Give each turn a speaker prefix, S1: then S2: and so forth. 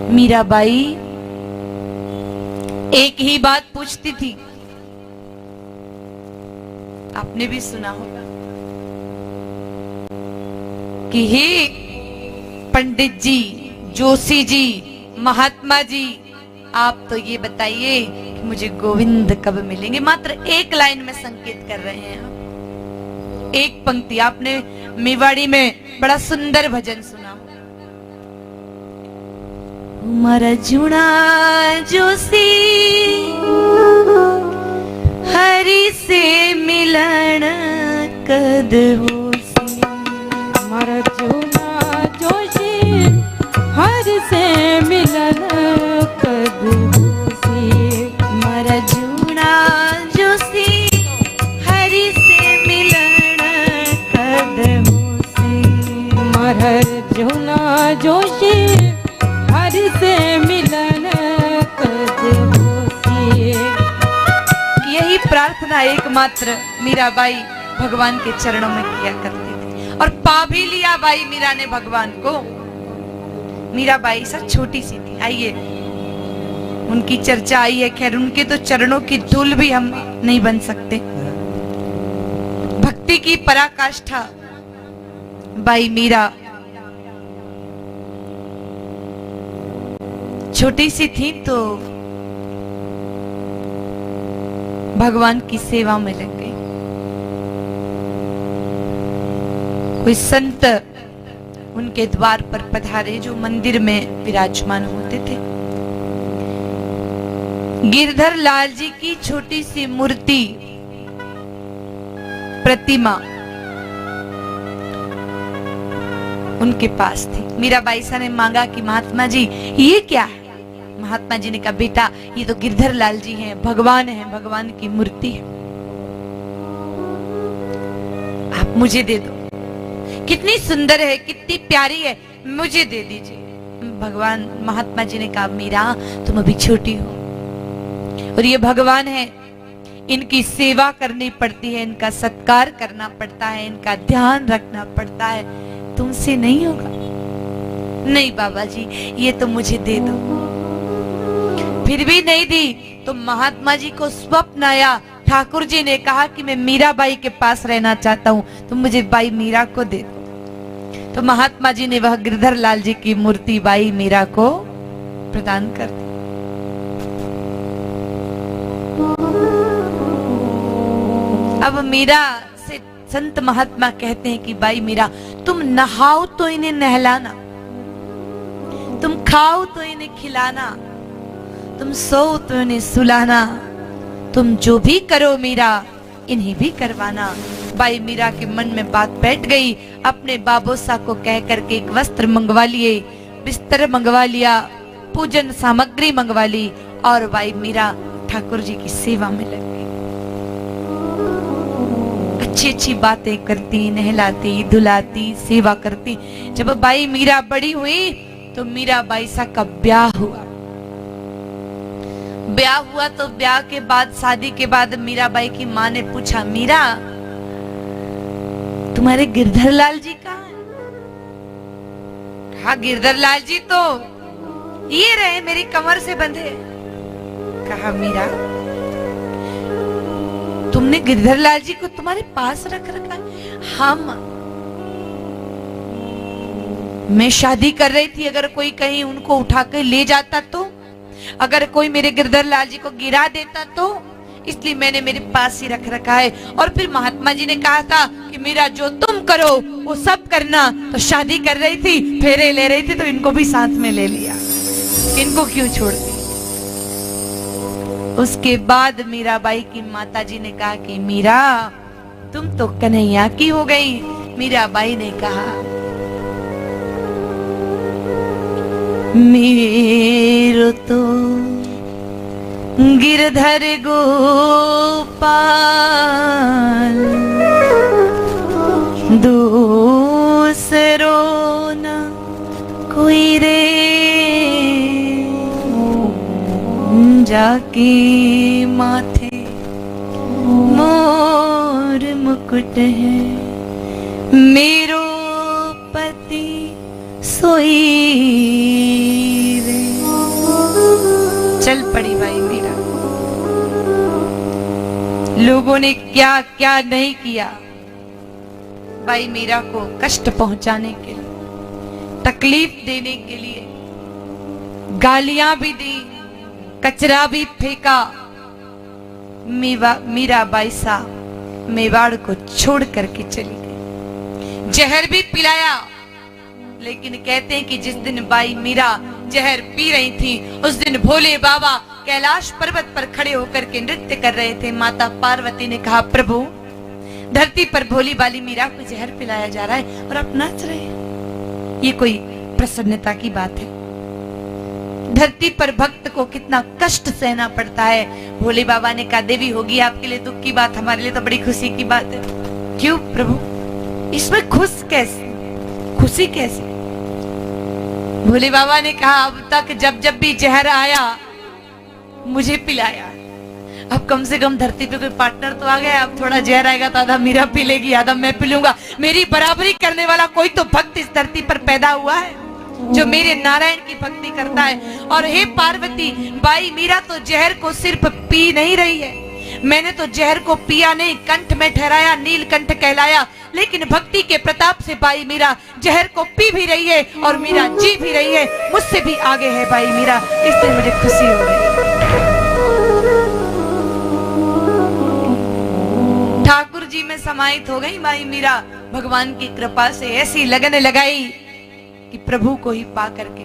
S1: मीराबाई एक ही बात पूछती थी, आपने भी सुना होगा कि हे पंडित जी, जोशी जी, महात्मा जी, आप तो ये बताइए कि मुझे गोविंद कब मिलेंगे। मात्र एक लाइन में संकेत कर रहे हैं आप। एक पंक्ति। आपने मेवाड़ी में बड़ा सुंदर भजन सुना, मारा जुड़ा जोशी हरि से मिलन कद होसी।
S2: मारा जुड़ा जोशी हरि से मिलन कद होसी।
S1: मारा जुड़ा जोशी हरि से मिलन कद होसी।
S2: मारा जुड़ा जोशी हरि से मिलन कद होसी।
S1: यही प्रार्थना एकमात्र मीराबाई भगवान के चरणों में किया करती थी, और पा भी लिया बाई मीरा ने भगवान को। मीराबाई सब छोटी सी थी, आइए उनकी चर्चा आई है। खैर, उनके तो चरणों की धूल भी हम नहीं बन सकते। भक्ति की पराकाष्ठा बाई मीरा छोटी सी थी तो भगवान की सेवा में लग गई। कोई संत उनके द्वार पर पधारे जो मंदिर में विराजमान होते थे। गिरधर लाल जी की छोटी सी मूर्ति, प्रतिमा उनके पास थी। मीराबाई सा ने मांगा कि महात्मा जी ये क्या है? महात्मा जी ने कहा, बेटा ये तो गिरधर लाल जी हैं, भगवान हैं, भगवान की मूर्ति है, आप मुझे दे दो। कितनी सुंदर है, कितनी प्यारी है, मुझे दे दीजिए। भगवान महात्मा जी ने कहा, मीरा तुम अभी छोटी हो और ये भगवान है, इनकी सेवा करनी पड़ती है, इनका सत्कार करना पड़ता है, इनका ध्यान रखना पड़ता है, तुमसे नहीं होगा। नहीं बाबा जी ये तो मुझे दे दो। फिर भी नहीं दी तो महात्मा जी को स्वप्न आया। ठाकुर जी ने कहा कि मैं मीराबाई के पास रहना चाहता हूँ, तो मुझे बाई मीरा को दे दो। तो महात्मा जी ने वह गिरधर लाल जी की मूर्ति बाई मीरा को प्रदान कर दी। अब मीरा से संत महात्मा कहते हैं कि बाई मीरा तुम नहाओ तो इन्हें नहलाना, तुम खाओ तो इन्हें खिलाना, तुम सो तो इन्हें सुलाना, तुम जो भी करो मीरा इन्हें भी करवाना। बाई मीरा के मन में बात बैठ गई। अपने बाबोसा को कह करके एक वस्त्र मंगवा लिए, बिस्तर मंगवा लिया, पूजन सामग्री मंगवा ली, और बाई मीरा ठाकुर जी की सेवा में लग गई। अच्छी अच्छी बातें करती, नहलाती, धुलाती, सेवा करती। जब बाई मीरा बड़ी हुई तो मीरा बाई सा का ब्याह हुआ। ब्याह हुआ तो ब्याह के बाद, शादी के बाद मीराबाई की माँ ने पूछा, मीरा तुम्हारे गिरधर लाल जी कहाँ हैं? हाँ गिरधर लाल जी तो ये रहे मेरी कमर से बंधे। कहा मीरा तुमने गिरधर लाल जी को तुम्हारे पास रख रखा है? हम मैं शादी कर रही थी, अगर कोई कहीं उनको उठा कर ले जाता तो, अगर कोई मेरे गिरधर लाल जी को गिरा देता तो, इसलिए मैंने मेरे पास ही रख रखा है। और फिर महात्मा जी ने कहा था कि मीरा जो तुम करो वो सब करना। तो शादी कर रही थी, फेरे ले रही थी, तो इनको भी साथ में ले लिया, इनको क्यों छोड़ दी। उसके बाद मीराबाई की माता जी ने कहा कि मीरा तुम तो कन्हैया की हो गई। मीराबाई ने कहा मेरो तो गिरधर गोपाल दूसरो न कोई रे, जाके माथे मोर मुकुट है, मेरो पति सोई रे। चल पड़ी भाई मीरा। लोगों ने क्या क्या नहीं किया भाई मीरा को कष्ट पहुंचाने के लिए, तकलीफ देने के लिए, गालियां भी दी, कचरा भी फेंका। मीरा बाई साहब मेवाड़ को छोड़ करके चली गई। जहर भी पिलाया, लेकिन कहते हैं कि जिस दिन बाई मीरा जहर पी रही थी उस दिन भोले बाबा कैलाश पर्वत पर खड़े होकर के नृत्य कर रहे थे। माता पार्वती ने कहा, प्रभु धरती पर भोली बाली मीरा को जहर पिलाया जा रहा है और आप नाच रहे हैं, ये कोई प्रसन्नता की बात है? धरती पर भक्त को कितना कष्ट सहना पड़ता है। भोले बाबा ने कहा, देवी होगी आपके लिए दुख की बात, हमारे लिए तो बड़ी खुशी की बात है। क्यों प्रभु, इसमें खुशी कैसे? भोले बाबा ने कहा, अब तक जब जब भी जहर आया मुझे पिलाया, अब कम से कम धरती पे कोई पार्टनर तो आ गया। अब थोड़ा जहर आएगा तो आधा मीरा पी लेगी, आधा मैं पी लूंगा। मेरी बराबरी करने वाला कोई तो भक्त इस धरती पर पैदा हुआ है जो मेरे नारायण की भक्ति करता है। और हे पार्वती, बाई मीरा तो जहर को सिर्फ पी नहीं रही है, मैंने तो जहर को पिया नहीं, कंठ में ठहराया, नीलकंठ कहलाया। लेकिन भक्ति के प्रताप से बाई मीरा जहर को पी भी रही है और मीरा जी भी रही है, मुझसे भी आगे है बाई मीरा, इससे मुझे खुशी हो रही है। ठाकुर जी में समाहित हो गई बाई मीरा। भगवान की कृपा से ऐसी लगन लगाई कि प्रभु को ही पा करके